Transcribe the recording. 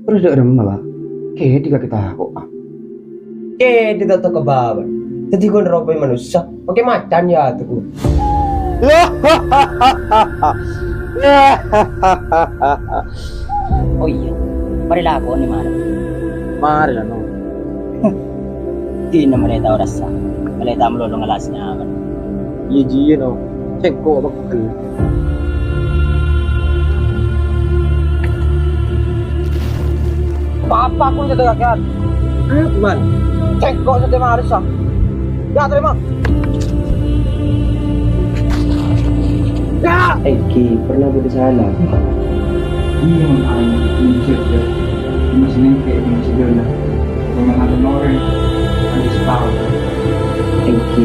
Terus dia udah malah. Kayak tiga kita aku. Dito to kabawan. Jadi ko naroboy manusia. Oke macan ya tuh. Oh iya, parila ako ni Mara. Mari lah no. Di na malita oras sa. Malita mo lolo ng alas niya aman. Iya ji no. Cek kok bakal. Papa ko sa dagagan. Apa man? Check ko sa demaris ah. Ya terima. Ya. Eki pernah bersalah. Iya makanya muncul ya masih kayak di masih dulu memang ada orang ada setahun Eki